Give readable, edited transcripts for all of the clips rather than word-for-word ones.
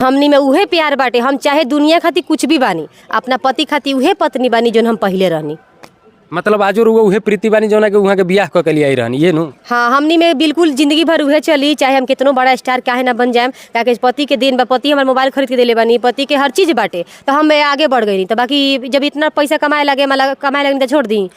हमनी में उहे प्यार बाटे। हम चाहे दुनिया खातिर कुछ भी बानी, अपना पति खातिर उहे पत्नी बानी जो हम पहले रहनी। मतलब आजो रुआ उहे प्रीति बानी जौना के उहाँ के बियाह क के लिए आई रहनी ये नु। हाँ, हमनी में बिल्कुल जिंदगी भर उहे चली, चाहे हम कितनो बड़ा स्टार काहे ना बन जाएम। ताकि पति के दिन बा, पति हमारे मोबाइल खरीद के देले बानी, पति के हर चीज बाटे, तो हम आगे बढ़ गई। तो बाकी जब इतना पैसा कमाए लगे तो छोड़ दी।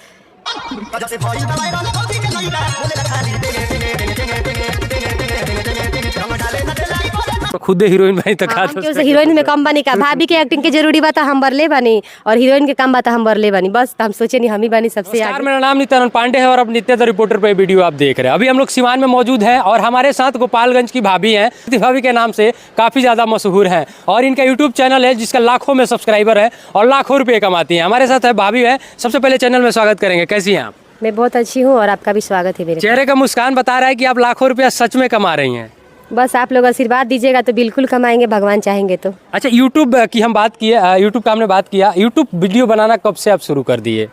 खुद हीरोइन बानी तो हाँ, हीरोइन में कम बानी का, भाभी के एक्टिंग के जरूरी बात हम बरले बानी और हीरोइन के कम बात हम बरले बानी। बस हम सोचे नहीं हम ही बानी सबसे आगे। मेरा नाम नित्यानंद पांडे है और अब नित्य द रिपोर्टर पे वीडियो आप देख रहे हैं। अभी हम लोग सिवान में मौजूद हैं और हमारे साथ गोपालगंज की भाभी हैं, भाभी के नाम से काफी ज्यादा मशहूर हैं और इनका यूट्यूब चैनल है जिसका लाखों में सब्सक्राइबर है और लाखों रुपये कमाती हैं। हमारे साथ है भाभी है। सबसे पहले चैनल में स्वागत करेंगे, कैसी हैं आप? मैं बहुत अच्छी हूँ और आपका भी स्वागत है। मेरे चेहरे का मुस्कान बता रहा है कि आप लाखों रुपया सच में कमा रही हैं। बस आप लोग आशीर्वाद दीजिएगा तो बिल्कुल कमाएंगे, भगवान चाहेंगे तो। अच्छा, यूट्यूब की हम बात किए, यूट्यूब का हमने बात किया। यूट्यूब वीडियो बनाना कब से आप शुरू कर दिए?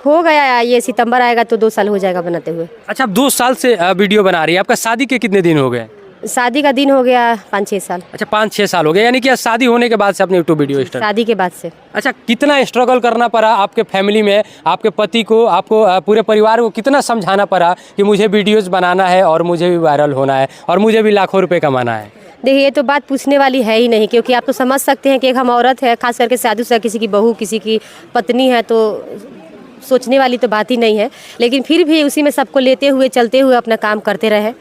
हो गया, ये सितंबर आएगा तो 2 साल हो जाएगा बनाते हुए। अच्छा, आप 2 साल से वीडियो बना रही है। आपका शादी के कितने दिन हो गए? शादी का दिन हो गया 5-6 साल। अच्छा, 5-6 साल हो गए, यानी कि शादी होने के बाद से आपने यूट्यूब वीडियो स्टार्ट? शादी के बाद से। अच्छा, कितना स्ट्रगल करना पड़ा आपके फैमिली में, आपके पति को, आपको, पूरे परिवार को कितना समझाना पड़ा कि मुझे वीडियोस बनाना है और मुझे भी वायरल होना है और मुझे भी लाखों रुपए कमाना है? देखिए, ये तो बात पूछने वाली है ही नहीं, क्योंकि आप तो समझ सकते हैं कि एक हम औरत है, खास करके शादीशुदा किसी की बहू, किसी की पत्नी है, तो सोचने वाली तो बात ही नहीं है। लेकिन फिर भी उसी में सबको लेते हुए चलते हुए अपना काम करते रहे।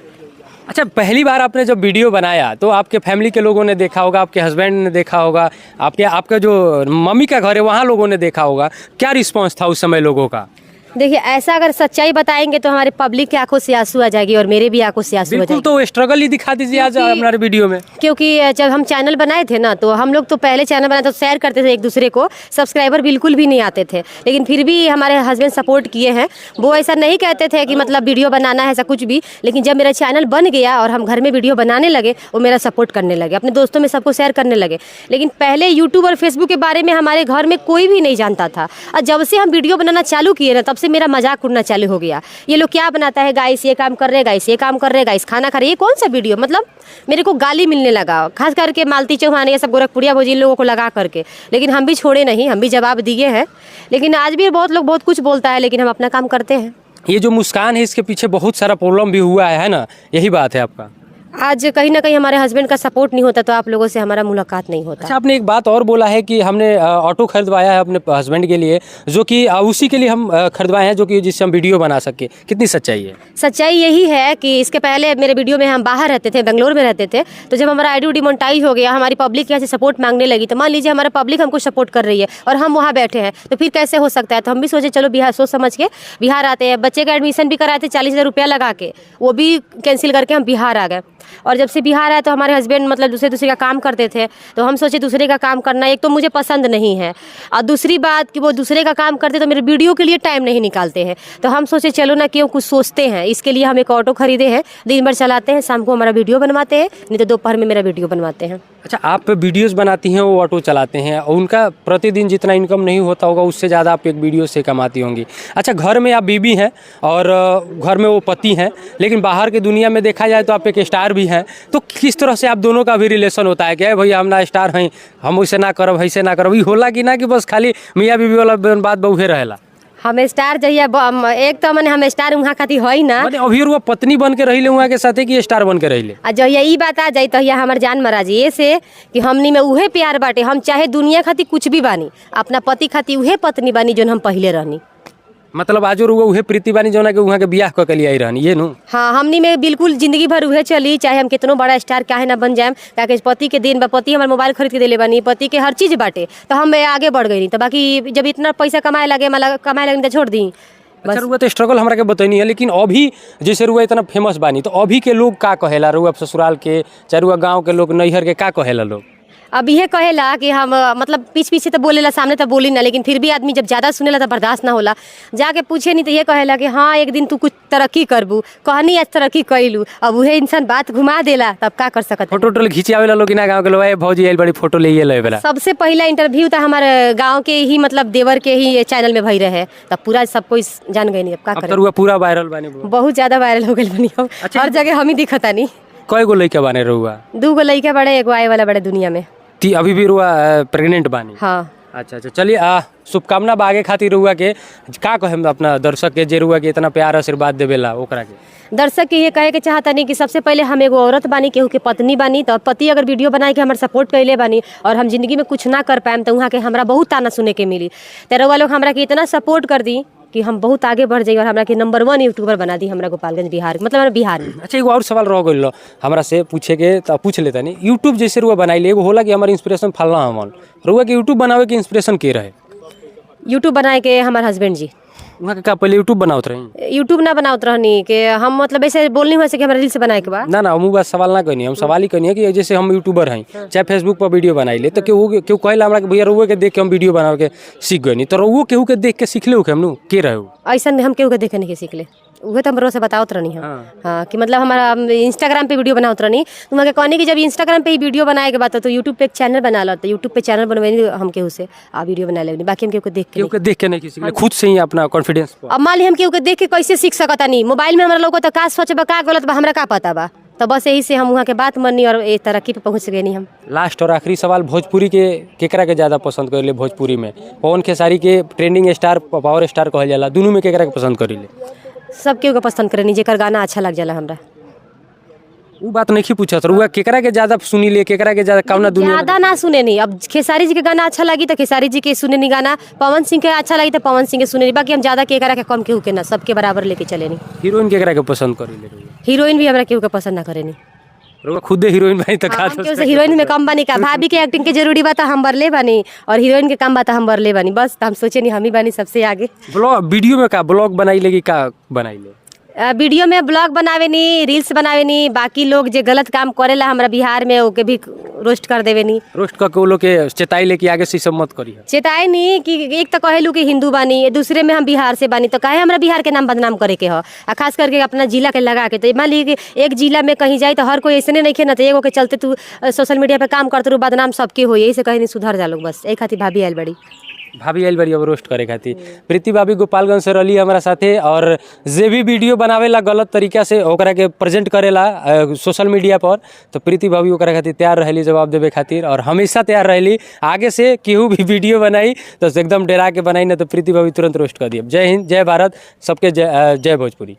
अच्छा, पहली बार आपने जब वीडियो बनाया तो आपके फैमिली के लोगों ने देखा होगा, आपके हस्बैंड ने देखा होगा, आपका जो मम्मी का घर है वहाँ लोगों ने देखा होगा, क्या रिस्पांस था उस समय लोगों का? देखिए, ऐसा अगर सच्चाई बताएंगे तो हमारे पब्लिक की आंखों से आंसू आ जाएगी और मेरे भी आंखों से आंसू आ जाएगी। तो स्ट्रगल ही दिखा दीजिए आज हमारे वीडियो में। क्योंकि जब हम चैनल बनाए थे ना, तो हम लोग तो पहले चैनल बनाए तो शेयर करते थे एक दूसरे को, सब्सक्राइबर बिल्कुल भी नहीं आते थे। लेकिन फिर भी हमारे हस्बैंड सपोर्ट किए हैं। वो ऐसा नहीं कहते थे कि मतलब वीडियो बनाना है ऐसा कुछ भी। लेकिन जब मेरा चैनल बन गया और हम घर में वीडियो बनाने लगे, वो मेरा सपोर्ट करने लगे, अपने दोस्तों में सबको शेयर करने लगे। लेकिन पहले यूट्यूब और फेसबुक के बारे में हमारे घर में कोई भी नहीं जानता था। और जब से हम वीडियो बनाना चालू किए ना, तब से मेरा मजाक उड़ना चालू हो गया। ये लोग क्या बनाता है गाइस, ये काम कर रहे गाइस, ये काम कर रहे गाइस, खाना खा रहे, ये कौन सा वीडियो। मतलब मेरे को गाली मिलने लगा, खास करके मालती चौहान, ये सब गोरखपुरिया भोजी लोगों को लगा करके। लेकिन हम भी छोड़े नहीं, हम भी जवाब दिए हैं। लेकिन आज भी बहुत लोग बहुत कुछ बोलता है, लेकिन हम अपना काम करते हैं। ये जो मुस्कान है इसके पीछे बहुत सारा प्रॉब्लम भी हुआ है ना, यही बात है आपका? आज कहीं ना कहीं हमारे हस्बैंड का सपोर्ट नहीं होता तो आप लोगों से हमारा मुलाकात नहीं होता। अच्छा, आपने एक बात और बोला है कि हमने ऑटो खरीदवाया है अपने हस्बैंड के लिए, जो कि उसी के लिए हम खरीदवाए हैं, जो कि जिससे हम वीडियो बना सके। कितनी सच्चाई है? सच्चाई यही है कि इसके पहले मेरे वीडियो में हम बाहर रहते थे, बेंगलोर में रहते थे। तो जब हमारा आईडी डिमोनेटाइज हो गया, हमारी पब्लिक यहाँ से सपोर्ट मांगने लगी, तो मान लीजिए हमारा पब्लिक हमको सपोर्ट कर रही है और हम वहाँ बैठे हैं, तो फिर कैसे हो सकता है। तो हम भी सोचे चलो बिहार, सोच समझ के बिहार आते हैं। बच्चे का एडमिशन भी कराए थे 40,000 रुपया लगा के, वो भी कैंसिल करके हम बिहार आ गए। और जब से बिहार आया तो हमारे हस्बैंड मतलब दूसरे का काम करते थे, तो हम सोचे दूसरे का काम करना एक तो मुझे पसंद नहीं है, और दूसरी बात कि वो दूसरे का काम करते तो मेरे वीडियो के लिए टाइम नहीं निकालते हैं। तो हम सोचे चलो ना क्यों कुछ सोचते हैं। इसके लिए हम एक ऑटो खरीदे हैं, दिन भर चलाते हैं, शाम को हमारा वीडियो बनवाते हैं, नहीं तो दोपहर में मेरा वीडियो बनवाते हैं। अच्छा, आप वीडियोस बनाती हैं, वो ऑटो चलाते हैं, और उनका प्रतिदिन जितना इनकम नहीं होता होगा उससे ज़्यादा आप एक वीडियो से कमाती होंगी। अच्छा, घर में आप बीबी हैं और घर में वो पति हैं, लेकिन बाहर की दुनिया में देखा जाए तो आप एक स्टार भी हैं। तो किस तरह से आप दोनों का भी रिलेशन होता है कि भैया हम ना स्टार हैं, हम वैसे ना करब, ऐसे ना करब, ये होला कि ना कि बस खाली मियाँ बीबी वाला बात बहुए रहेला? हम स्टार जहिया एक तो मैंने हम स्टार वहाँ खातिर है ना, अभी वो पत्नी बन के रही वहाँ के साथ कि स्टार बन के रही। आ जहिया ई बात आ जाए तो हमार जान मरा जी, ऐसे कि हमनी में उहे प्यार बाटे। हम चाहे दुनिया खातिर कुछ भी बानी, अपना पति खातिर उहे पत्नी बानी जो हम पहले रहनी। मतलब आजो रुआ उहे प्रीति बानी जौना के उहाँ के बियाह क के लिए आई रहनी ये नु। हाँ, हमनी में बिल्कुल जिंदगी भर उहे चली, चाहे हम कितनो बड़ा स्टार काहे ना बन जाएम। ताकि पति के दिन बा, पति हमारे मोबाइल खरीद के देले बानी, पति के हर चीज बाटे, तो हम आगे बढ़ गई। तो बाकी जब इतना पैसा कमाए लगे तो छोड़ दी। अच्छा, रुआ तो स्ट्रगल हमरा के बताई है, लेकिन अभी जैसे रुआ इतना फेमस बानी तो अभी के लोग का कहेला, रुआ ससुराल के चाहे रुआ गाँव के लोग, नैहर के का कहेला लोग? अब ये कहेला कि हम मतलब पीछे तो बोलेला, सामने तो बोली ना, लेकिन फिर भी आदमी जब ज़्यादा सुनेला तो बर्दाश्त ना होला। जाके पूछे नहीं तो ये कहेला कि हाँ एक दिन तू कुछ तरक्की करबू, कहनी आज तरक्की कैलू। अब वह इंसान बात घुमा देला, तब का कर सकत। फोटो खींचे आवेला लोग ना, गाँव के लोग भौजी आइल बड़ी फोटो ले लेवेला। सबसे पहला इंटरव्यू था हमारे गाँव के ही मतलब देवर के ही चैनल में भई रहे, तब पूरा सब कोई जान गई। नहीं अब का करे, पूरा वायरल बानी, बहुत ज़्यादा वायरल हो गई बनी। हर जगह हम ही दिखता नहीं। कई गो लड़का बाने रहुआ? 2 गो लड़का बड़े, एगो आए वाला बड़े दुनिया में। अभी भी रुआ प्रेग्नेंट बानी? हाँ। अच्छा अच्छा, चलिए शुभकामना बागे खातिर रुआ के का कहें अपना दर्शक के जे रुआ के इतना प्यार आशीर्वाद देवेला ओकरा के? दर्शक के ये कहे के चाहता नहीं कि सबसे पहले हम एगो औरत बानी, केहू के पत्नी बानी, तो पति अगर वीडियो बनाए के हमारे सपोर्ट कैले बानी और हम जिंदगी में कुछ ना कर पाएम तो वहाँ के हमरा बहुत ताना सुने के मिली। तेरे वालों हमरा के इतना सपोर्ट कर दी कि हम बहुत आगे बढ़ जाइए और हमरा के नंबर 1 यूट्यूबर बना दी हमरा गोपालगंज बिहार, मतलब हमारे बिहार में। अच्छा, एगो और सवाल रह गइल हमरा से पूछे के, तो पूछ लेता नहीं। यूट्यूब जैसे रुआ बनाइले, एगो होला कि हमारे इंस्पिरेशन फलना हमन, रुआ के यूट्यूब बनावे के इंस्पिरेशन के रहे? यूट्यूब बनाए के हमारे हस्बैंड जी। वहाँ के का पहले यूट्यूब बनावत रही? यूट्यूब ना बनावत रहनी कि हम मतलब ऐसे बोलनी हुआ से कि हमारा रील से बनाए के बाद ना ना, हम बात सवाल ना करनी, हम सवाल ही करनी है कि जैसे हम यूट्यूबर हैं, चाहे फेसबुक पर वीडियो बनाई ले, तो केहू कहला हमरा कि भैया रुआ के देख के हम वीडियो बनावे के सीख गए, तो रुआ केहू के देख के सीख ले हम के रहे? ऐसा हम केहू के देखे नहीं के सीख ले, उहे तो हम रोज से बतावत रहनी है। हाँ कि मतलब हमारा इंस्टाग्राम पे वीडियो बनावत रहनी, तो मैं कहनी कि जब इंस्टाग्राम पे ही वीडियो बनाए के बाद तो यूट्यूब पे एक चैनल बना लो, तो यूट्यूब पे चैनल बनवाई हम केहू से वीडियो बना लेनी, बाकी हम केहू के देख के नहीं सीख ले, खुद से ही अपना कॉन्फिडेंस। अब मान ली हम केहू के देख के कैसे सीख सकता नहीं, मोबाइल में हमारा लोग तो का सोचबा का गलत बा हमरा का पता बा, तो बस यही से हम वहाँ के बात मानी और एक तरक्की पे पहुँच गए नहीं हम। लास्ट और आखिरी सवाल, भोजपुरी के केकरा के ज़्यादा पसंद करेले? भोजपुरी में पवन खेसारी के ट्रेंडिंग स्टार, पावर स्टार कहल जाला, दोनों में केकरा के पसंद करेले? सब केहू के पसंद करे, जेकर गाना अच्छा लग जाला हमरा। वो बात नहीं पूछत रुआ केकरा के ज्यादा सुनी ले, केकरा के ज्यादा कौना दुनिया ज्यादा ना सुने नहीं। अब खेसारी जी के गाना अच्छा लगी तो खेसारी जी के सुने नहीं गाना, पवन सिंह के अच्छा लगी तो पवन सिंह के सुने नहीं, बाकी हम ज्यादा केकरा के कम केहू के ना, सबके बराबर लेके चले नहीं। हीरोइन केकरा के पसंद करेले? हीरोइन भी हमरा केहू के पसंद ना करे नहीं। रुआ खुद हीरोइन भाई तो का हम से हीरोइन में कम बानी का, भाभी के एक्टिंग के जरूरी बात हम बरले बानी और हीरोइन के कम बात हम बरले बानी, बस हम सोचे नहीं हम ही बानी सबसे आगे। ब्लॉग वीडियो में का ब्लॉग बनाई लेगी का बनाई ले? वीडियो में ब्लॉग बनावे नी, रील्स बनावे नी, बाकी लोग जे गलत काम करेला हमरा बिहार में ओके भी रोस्ट कर देवे नी। रोस्ट करके वो लोग के चेताई लेके आगे से सब मत करी? चेताई नहीं कि एक तो कहेलू कि हिंदू बानी, दूसरे में हम बिहार से बानी, तो काहे हमरा बिहार के नाम बदनाम करे के हो, खास करके अपना जिला के लगा के। तो मान ली कि एक जिला में कहीं जाए तो हर कोई ऐसे नहीं खे ना, तो एगो के चलते तू सोशल मीडिया पे काम करते बदनाम सबके हो, यही से कहीं नहीं सुधर जा लोग, बस एक खातिर भाभी आयल बड़ी। भाभी आयल बड़ी अब रोस्ट करे खातिर। प्रीति भाभी गोपालगंज से रही हमारा साथे, और जे भी वीडियो बनावेला गलत तरीका से ओकरा के प्रेजेंट करेला सोशल मीडिया पर, तो प्रीति भाभी ओकरा खातिर तैयार रहली जवाब देवे खातिर, और हमेशा तैयार रहली। आगे से केहू भी वीडियो बनाई तो एकदम डरा के बनाई ना, तो प्रीति भाभी तुरंत रोस्ट कर दिए। जय हिंद, जय भारत, सबके जय भोजपुरी।